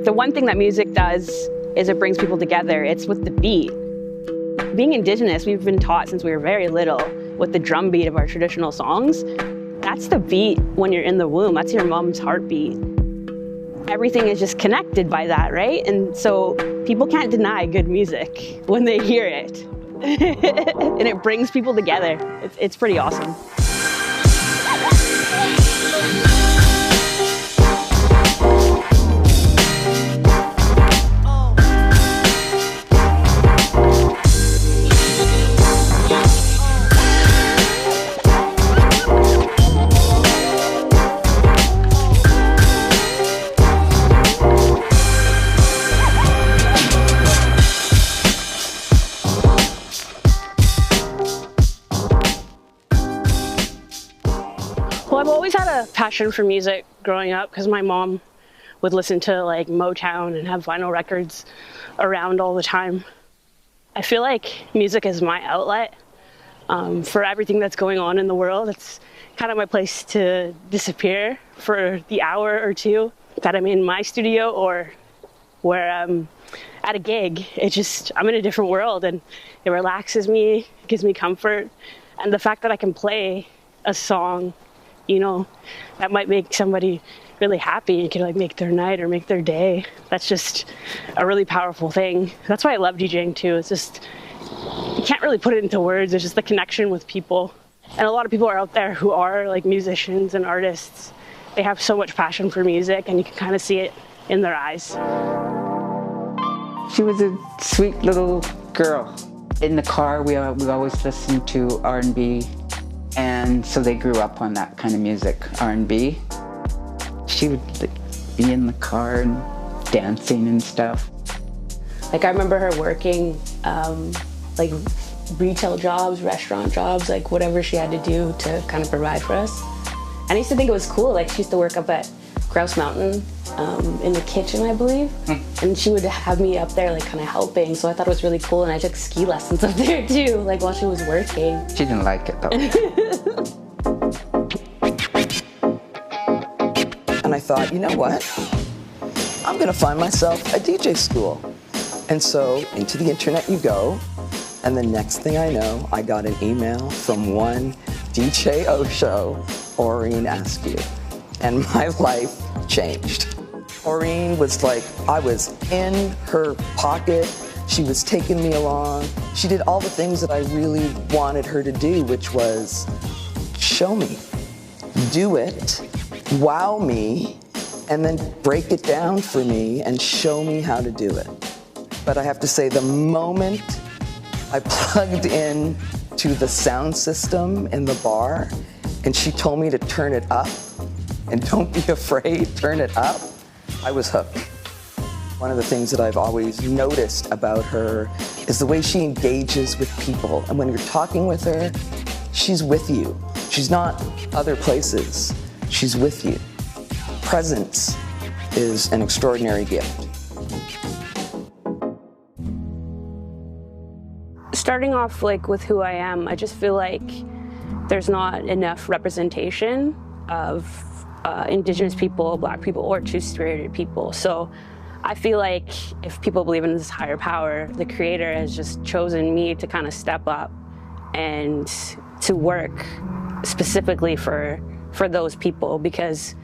The one thing that music does is it brings people together. It's with the beat. Being Indigenous, we've been taught since we were very little with the drum beat of our traditional songs. That's the beat when you're in the womb. That's your mom's heartbeat. Everything is just connected by that, right? And so people can't deny good music when they hear it. And it brings people together. It's pretty awesome. Well, I've always had a passion for music growing up because my mom would listen to like Motown and have vinyl records around all the time. I feel like music is my outlet for everything that's going on in the world. It's kind of my place to disappear for the hour or two that I'm in my studio or where I'm at a gig. I'm in a different world and it relaxes me, gives me comfort. And the fact that I can play a song, you know, that might make somebody really happy. It can like make their night or make their day. That's just a really powerful thing. That's why I love DJing too. It's just, you can't really put it into words. It's just the connection with people. And a lot of people are out there who are like musicians and artists. They have so much passion for music and you can kind of see it in their eyes. She was a sweet little girl. In the car, we always listened to R&B. And so they grew up on that kind of music, R&B. She would be in the car and dancing and stuff. Like I remember her working like retail jobs, restaurant jobs, like whatever she had to do to kind of provide for us. And I used to think it was cool. Like she used to work up at Grouse Mountain in the kitchen, I believe. And she would have me up there like kind of helping. So I thought it was really cool. And I took ski lessons up there too, like while she was working. She didn't like it though. And I thought, you know what? I'm gonna find myself a DJ school. And so into the internet you go. And the next thing I know, I got an email from one DJ Osho, Orene Askew. And my life changed. Orene was like, I was in her pocket. She was taking me along. She did all the things that I really wanted her to do, which was show me, do it, wow me, and then break it down for me and show me how to do it. But I have to say, the moment I plugged in to the sound system in the bar and she told me to turn it up, and don't be afraid, turn it up, I was hooked. One of the things that I've always noticed about her is the way she engages with people. And when you're talking with her, she's with you. She's not other places, she's with you. Presence is an extraordinary gift. Starting off like with who I am, I just feel like there's not enough representation of Indigenous people, Black people, or Two-Spirited people. So I feel like if people believe in this higher power, the Creator has just chosen me to kind of step up and to work specifically for those people because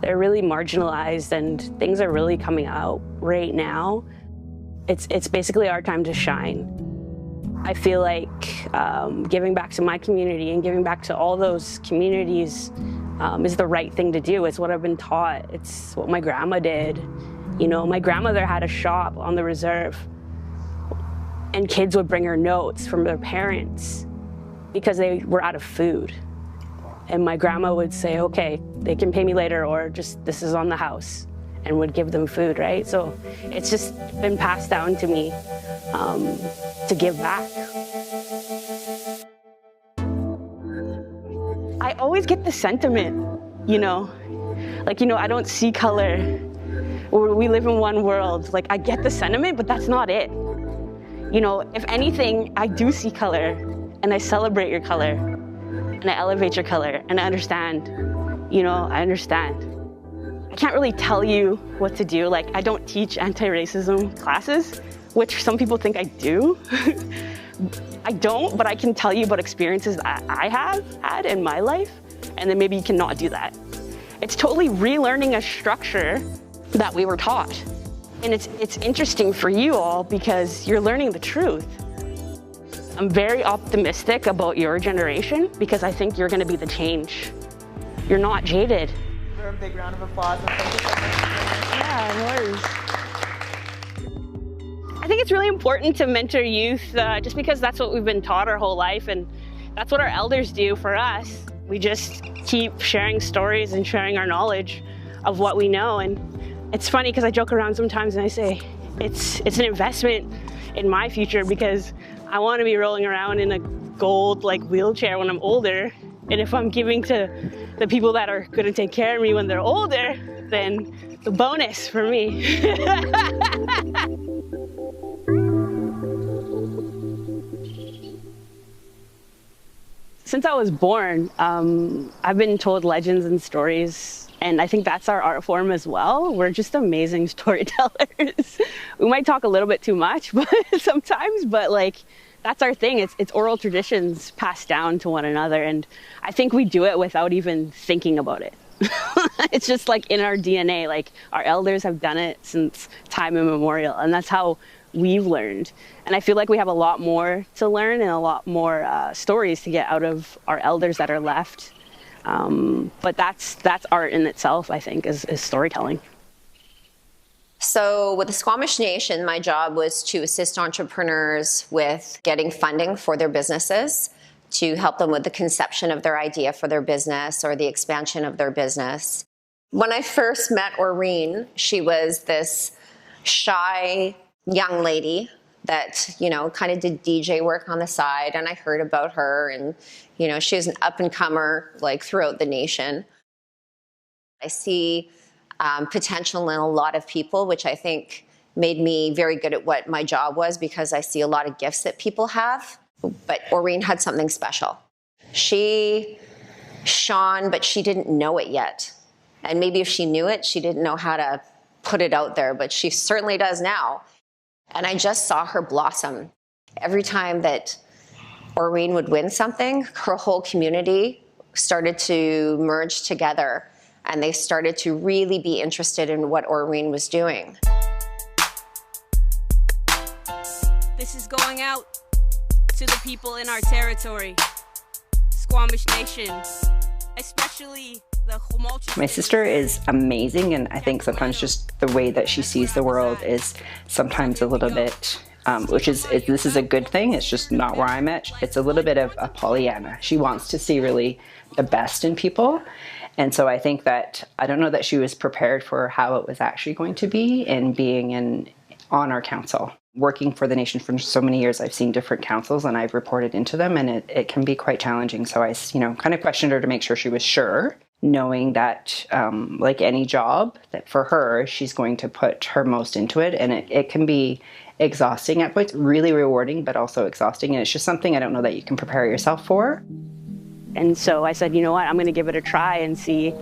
they're really marginalized and things are really coming out right now. It's basically our time to shine. I feel like giving back to my community and giving back to all those communities is the right thing to do. It's what I've been taught. It's what my grandma did. You know, my grandmother had a shop on the reserve and kids would bring her notes from their parents because they were out of food. And my grandma would say, okay, they can pay me later or just this is on the house and would give them food, right? So it's just been passed down to me to give back. I always get the sentiment, you know, like, you know, I don't see color, we live in one world. Like, I get the sentiment, but that's not it. You know, if anything, I do see color, and I celebrate your color, and I elevate your color, and I understand. You know, I understand. I can't really tell you what to do. Like, I don't teach anti-racism classes, which some people think I do. I don't, but I can tell you about experiences that I have had in my life, and then maybe you cannot do that. It's totally relearning a structure that we were taught. And it's interesting for you all because you're learning the truth. I'm very optimistic about your generation because I think you're gonna be the change. You're not jaded. For a big round of applause and thank you so much. Yeah, no worries. I think it's really important to mentor youth just because that's what we've been taught our whole life, and that's what our elders do for us. We just keep sharing stories and sharing our knowledge of what we know. And it's funny because I joke around sometimes and I say it's an investment in my future because I want to be rolling around in a gold wheelchair when I'm older. And if I'm giving to the people that are going to take care of me when they're older, then the bonus for me. Since I was born, I've been told legends and stories, and I think that's our art form as well. We're just amazing storytellers. We might talk a little bit too much sometimes, but that's our thing. It's oral traditions passed down to one another, and I think we do it without even thinking about it. It's just in our DNA. Our elders have done it since time immemorial, and that's how we've learned. And I feel like we have a lot more to learn and a lot more stories to get out of our elders that are left. But that's art in itself, I think, is storytelling. So with the Squamish Nation, my job was to assist entrepreneurs with getting funding for their businesses, to help them with the conception of their idea for their business or the expansion of their business. When I first met Orene, she was this shy young lady that, kind of did DJ work on the side, and I heard about her, and, she was an up-and-comer, throughout the nation. I see potential in a lot of people, which I think made me very good at what my job was because I see a lot of gifts that people have, but Orene had something special. She shone, but she didn't know it yet. And maybe if she knew it, she didn't know how to put it out there, but she certainly does now. And I just saw her blossom. Every time that Orene would win something, her whole community started to merge together, and they started to really be interested in what Orene was doing. This is going out to the people in our territory, Squamish Nation, especially the tumultuous. My sister is amazing, and I think sometimes just the way that she sees the world is sometimes a little bit, this is a good thing, it's just not where I'm at. It's a little bit of a Pollyanna. She wants to see really the best in people. And so I think that, I don't know that she was prepared for how it was actually going to be in being on our council. Working for the nation for so many years, I've seen different councils and I've reported into them, and it can be quite challenging. So I, kind of questioned her to make sure she was sure, knowing that like any job, that for her, she's going to put her most into it, and it can be exhausting at points, really rewarding, but also exhausting. And it's just something I don't know that you can prepare yourself for. And so I said, you know what, I'm going to give it a try and see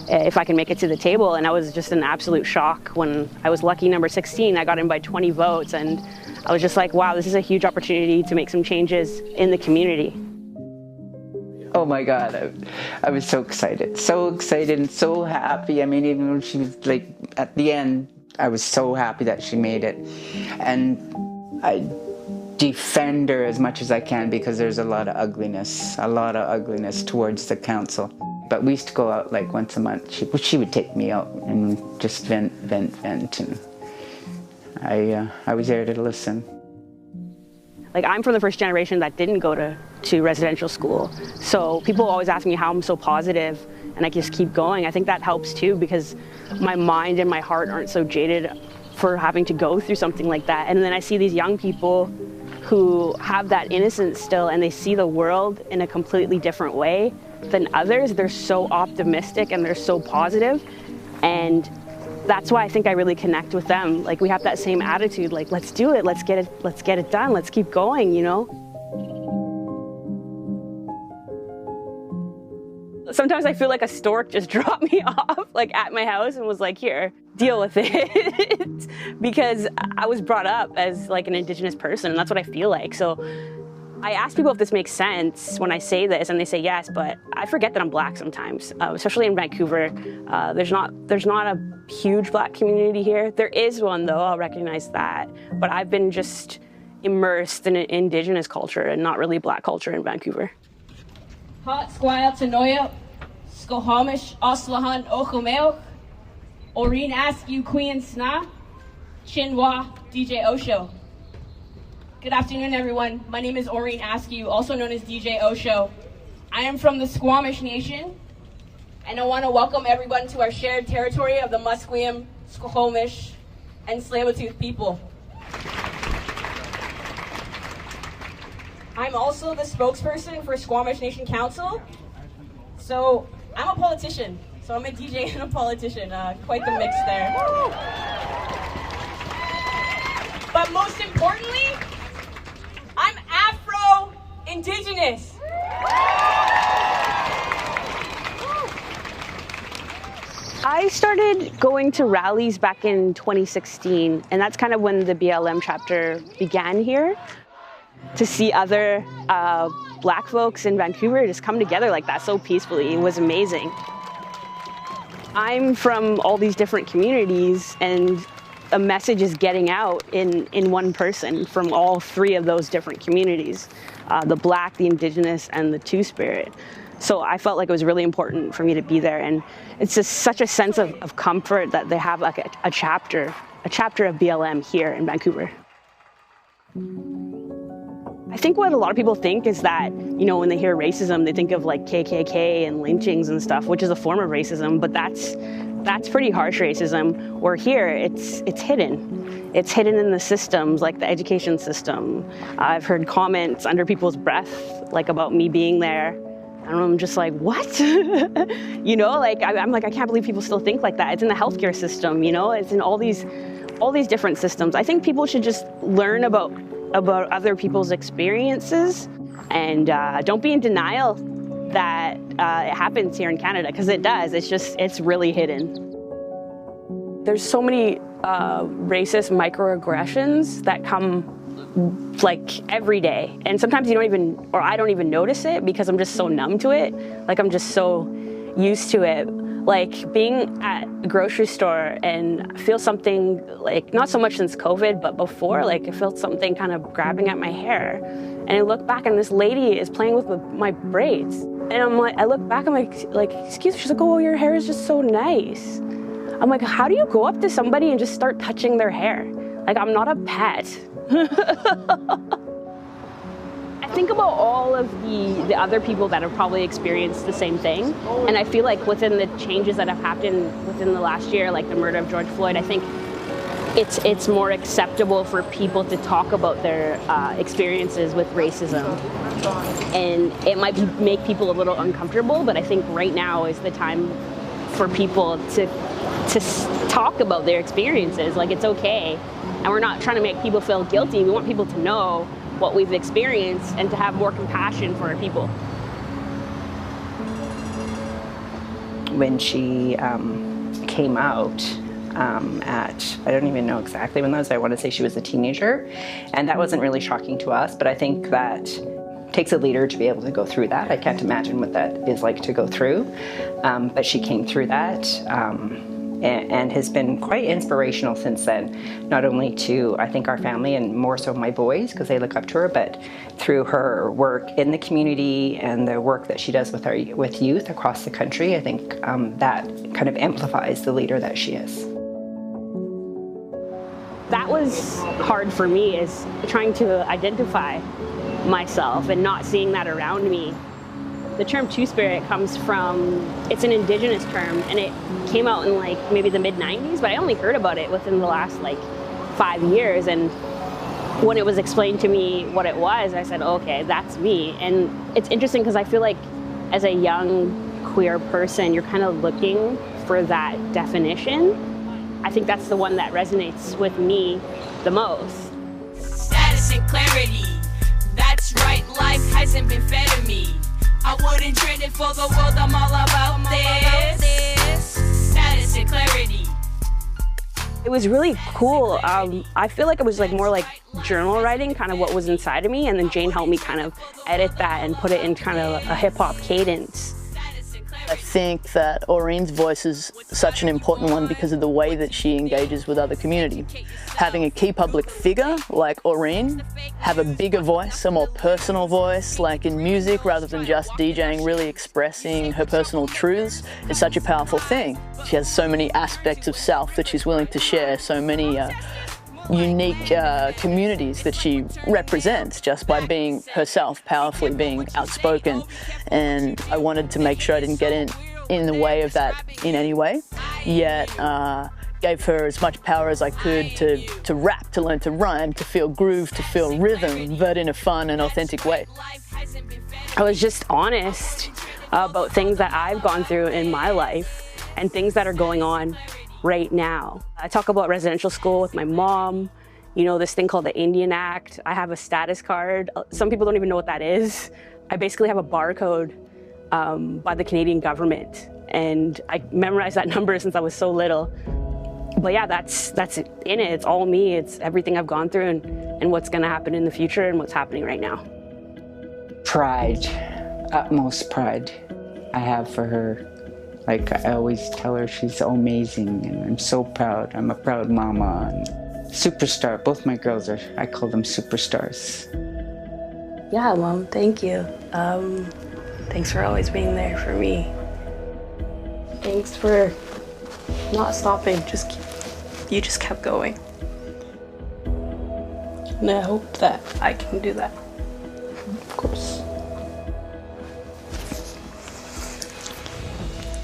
if I can make it to the table. And I was just in absolute shock when I was lucky number 16. I got in by 20 votes, and I was just like, wow, this is a huge opportunity to make some changes in the community. Oh my God, I was so excited and so happy. I mean, even when she was at the end, I was so happy that she made it. And I defend her as much as I can because there's a lot of ugliness towards the council. But we used to go out once a month. She would take me out and just vent. And I was there to listen. I'm from the first generation that didn't go to residential school. So people always ask me how I'm so positive, and I just keep going. I think that helps too, because my mind and my heart aren't so jaded for having to go through something like that. And then I see these young people who have that innocence still, and they see the world in a completely different way than others. They're so optimistic and they're so positive, and that's why I think I really connect with them. Like, we have that same attitude, like, let's do it, let's get it done, let's keep going, you know? Sometimes I feel like a stork just dropped me off, like, at my house and was like, here, deal with it. Because I was brought up as like an Indigenous person, and that's what I feel like. So I ask people if this makes sense when I say this, and they say yes, but I forget that I'm Black sometimes, especially in Vancouver. There's not a huge Black community here. There is one, though, I'll recognize that. But I've been just immersed in Indigenous culture and not really Black culture in Vancouver. Hot Squire Tanoia, Skohamish Oslahan Ochomeok, Orene Askew Queen Sna, Chinwa DJ Osho. Good afternoon, everyone. My name is Orene Askew, also known as DJ Osho. I am from the Squamish Nation, and I want to welcome everyone to our shared territory of the Musqueam, Squamish, and Tsleil-Waututh people. I'm also the spokesperson for Squamish Nation Council. So I'm a politician. So I'm a DJ and a politician. Quite the mix there. But most importantly, I'm Afro-Indigenous. I started going to rallies back in 2016, and that's kind of when the BLM chapter began here. To see other Black folks in Vancouver just come together like that so peacefully, it was amazing. I'm from all these different communities, and a message is getting out in one person from all three of those different communities, the Black, the Indigenous, and the Two-Spirit. So I felt like it was really important for me to be there, and it's just such a sense of comfort that they have like a chapter of BLM here in Vancouver. I think what a lot of people think is that, you know, when they hear racism, they think of like KKK and lynchings and stuff, which is a form of racism, but that's pretty harsh racism. Or here, it's hidden. It's hidden in the systems, like the education system. I've heard comments under people's breath, like about me being there. And I'm just like, what? You know, like, I'm like, I can't believe people still think like that. It's in the healthcare system, you know, it's in all these different systems. I think people should just learn about other people's experiences, and don't be in denial that it happens here in Canada, because it does. It's really hidden. There's so many racist microaggressions that come like every day, and sometimes I don't even notice it because I'm just so numb to it. Like, I'm just so used to it. Like, being at a grocery store and feel something, like, not so much since COVID, but before, like, I felt something kind of grabbing at my hair. And I look back and this lady is playing with my braids. And I'm like, I look back, I'm like, excuse me. She's like, oh, your hair is just so nice. I'm like, how do you go up to somebody and just start touching their hair? Like, I'm not a pet. I think about all of the other people that have probably experienced the same thing, and I feel like within the changes that have happened within the last year, like the murder of George Floyd, I think it's more acceptable for people to talk about their experiences with racism, and it might make people a little uncomfortable, but I think right now is the time for people to talk about their experiences. Like, it's okay, and we're not trying to make people feel guilty. We want people to know what we've experienced and to have more compassion for our people. When she came out at, I don't even know exactly when that was, I want to say she was a teenager, and that wasn't really shocking to us, but I think that takes a leader to be able to go through that. I can't imagine what that is like to go through, but she came through that. And has been quite inspirational since then, not only to, I think, our family and more so my boys, because they look up to her, but through her work in the community and the work that she does with youth across the country. I think that kind of amplifies the leader that she is. That was hard for me, is trying to identify myself and not seeing that around me. The term Two-Spirit comes from, it's an Indigenous term, and it came out in like maybe the mid-90s, but I only heard about it within the last like 5 years. And when it was explained to me what it was, I said, okay, that's me. And it's interesting because I feel like as a young queer person, you're kind of looking for that definition. I think that's the one that resonates with me the most. Status and clarity. That's right, life hasn't been fed to me. I wouldn't trade it for the world, I'm all about this. Status and clarity. It was really cool. I feel like it was like more like journal writing, kind of what was inside of me, and then Jane helped me kind of edit that and put it in kind of a hip-hop cadence. I think that Orene's voice is such an important one because of the way that she engages with other community. Having a key public figure like Orene have a bigger voice, a more personal voice, like in music rather than just DJing, really expressing her personal truths is such a powerful thing. She has so many aspects of self that she's willing to share, so many unique communities that she represents just by being herself, powerfully being outspoken. And I wanted to make sure I didn't get in the way of that in any way, yet gave her as much power as I could to rap, to learn to rhyme, to feel groove, to feel rhythm, but in a fun and authentic way. I was just honest about things that I've gone through in my life and things that are going on right now. I talk about residential school with my mom, you know, this thing called the Indian Act. I have a status card. Some people don't even know what that is. I basically have a barcode by the Canadian government, and I memorized that number since I was so little. But yeah, that's it in it. It's all me. It's everything I've gone through and what's gonna happen in the future and what's happening right now. Pride, utmost pride I have for her. Like, I always tell her she's so amazing, and I'm so proud. I'm a proud mama. And superstar. Both my girls I call them superstars. Yeah, Mom, thank you. Thanks for always being there for me. Thanks for not stopping. You just kept going. And I hope that I can do that. Of course.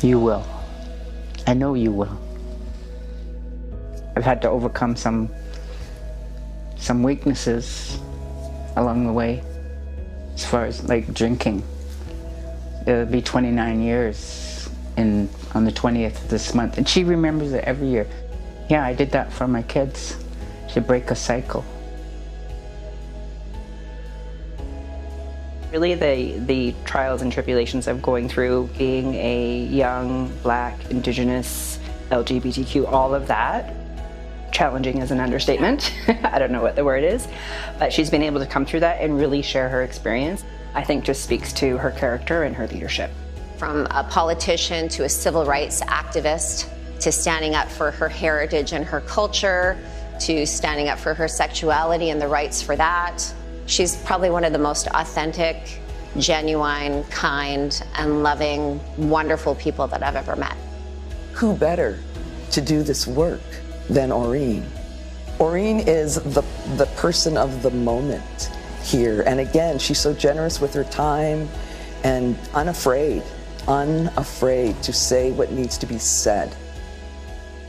You will. I know you will. I've had to overcome some weaknesses along the way, as far as like drinking. It'll be 29 years on the 20th of this month, and she remembers it every year. Yeah, I did that for my kids, to break a cycle. Really the trials and tribulations of going through being a young, Black, Indigenous, LGBTQ, all of that. Challenging is an understatement. I don't know what the word is, but she's been able to come through that and really share her experience. I think just speaks to her character and her leadership. From a politician to a civil rights activist, to standing up for her heritage and her culture, to standing up for her sexuality and the rights for that. She's probably one of the most authentic, genuine, kind, and loving, wonderful people that I've ever met. Who better to do this work than Orene? Orene is the person of the moment here. And again, she's so generous with her time and unafraid to say what needs to be said.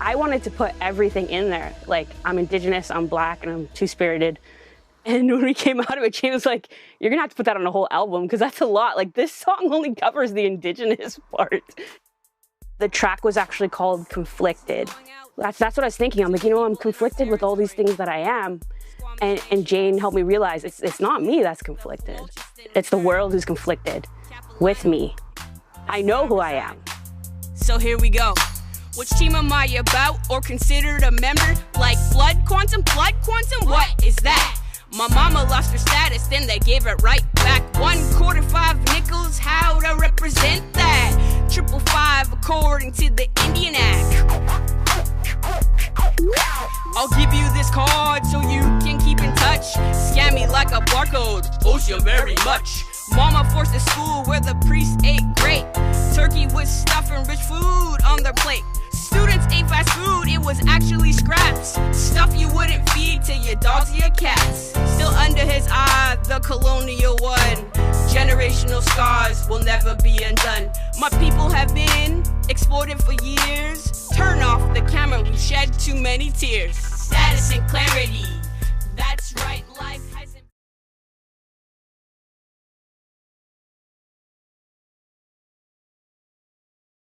I wanted to put everything in there. Like, I'm Indigenous, I'm Black, and I'm Two-Spirited. And when we came out of it, Jane was like, you're gonna have to put that on a whole album because that's a lot. Like, this song only covers the Indigenous part. The track was actually called Conflicted. That's what I was thinking. I'm like, you know, I'm conflicted with all these things that I am. And Jane helped me realize it's not me that's conflicted. It's the world who's conflicted with me. I know who I am. So here we go. Which team am I about or considered a member? Like blood quantum, what is that? My mama lost her status, then they gave it right back. 1/4 5 nickels, how to represent that? 555 according to the Indian Act. I'll give you this card so you can keep in touch. Scan me like a barcode, ocean very much. Mama forced to school where the priest ate great. Turkey with stuff and rich food on their plate. Students ate fast food, it was actually scraps. Stuff you wouldn't feed to your dogs or your cats. Still under his eye, the colonial one. Generational scars will never be undone. My people have been exploited for years. Turn off the camera, we've shed too many tears. Status and clarity.